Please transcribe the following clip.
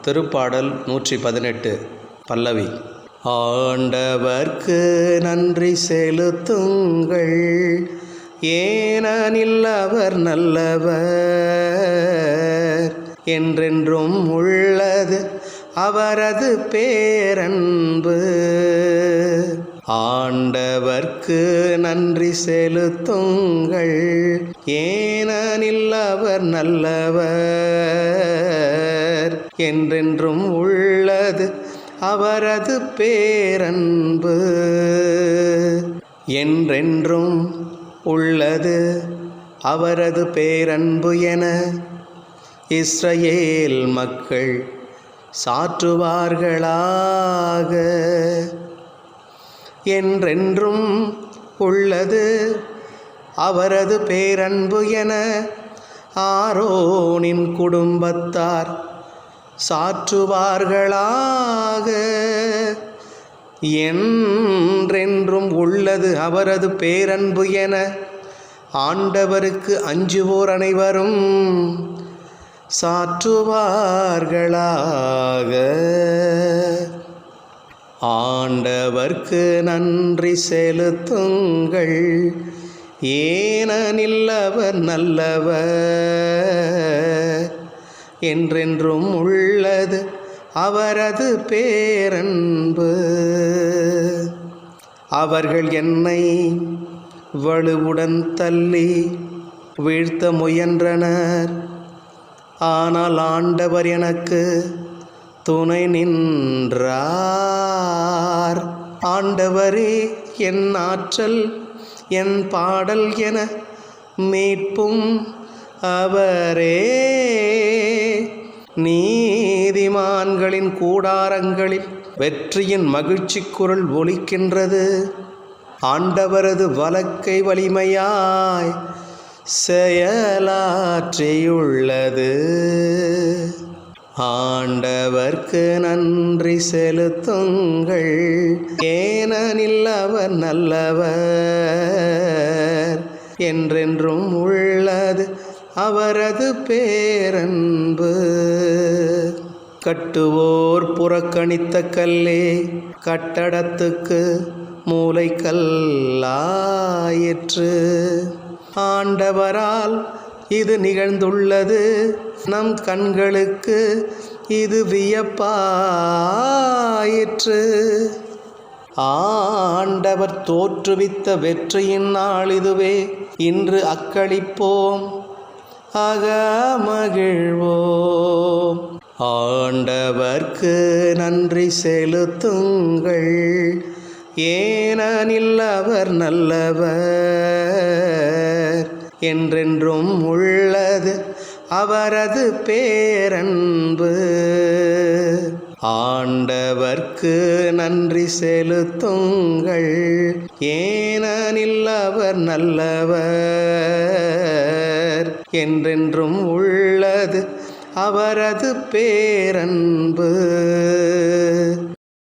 திருப்பாடல் 118 பல்லவி. ஆண்டவர்க்கு நன்றி செலுத்துங்கள், ஏனெனில் அவர் நல்லவர், என்றென்றும் உள்ளது அவரது பேரன்பு. ஆண்டவர்க்கு நன்றி செலுத்துங்கள், ஏனெனில் அவர் நல்லவர், என்றென்றும் உள்ளது அவரது பேரன்பு. என்றென்றும் உள்ளது அவரது பேரன்பு என இஸ்ரவேல் மக்கள் சாற்றுவார்களாக. என்றென்றும் உள்ளது அவரது பேரன்பு என ஆரோனின் குடும்பத்தார் சாற்றுவார்களாக. என்றென்றும் உள்ளது அவரது பேரன்பு என ஆண்டவருக்கு அஞ்சுவோர் அனைவரும் சாற்றுவார்களாக. ஆண்டவர்க்கு நன்றி செலுத்துங்கள், ஏனெனில் அவர் நல்லவர், என்றென்றும் உள்ளது அவரது பேரன்பு. அவர்கள் என்னை வலுவுடன் தள்ளி வீழ்த்த முயன்றனர், ஆனால் ஆண்டவர் எனக்கு துணை நின்றார். ஆண்டவரே என் ஆற்றல், என் பாடல் என மீட்பும் அவரே. நீதிமான்களின் கூடாரங்களில் வெற்றியின் மகிழ்ச்சி குரல் ஒலிக்கின்றது. ஆண்டவரது வலக்கை வலிமையாய் செயலாற்றியுள்ளது. ஆண்டவர்க்கு நன்றி செலுத்துங்கள், ஏனெனில் அவர் நல்லவர், என்றென்றும் உள்ளது அவரது பேரன்பு. கட்டுவோர் புறக்கணித்த கல்லே கட்டடத்துக்கு மூலைக்கல்லாயிற்று. ஆண்டவரால் இது நிகழ்ந்துள்ளது, நம் கண்களுக்கு இது வியப்பாயிற்று. ஆண்டவர் தோற்றுவித்த வெற்றியின் நாள் இதுவே, இன்று அக்களிப்போம் அகமகிழ்வோம். ஆண்டவர்க்கு நன்றி செலுத்துங்கள், ஏனெனில் அவர் நல்லவர், என்றென்றும் உள்ளது அவரது பேரன்பு. ஆண்டவர்க்கு நன்றி செலுத்துங்கள், ஏனெனில் அவர் நல்லவர், என்றென்றும் உள்ளது அவரது பேரன்பு.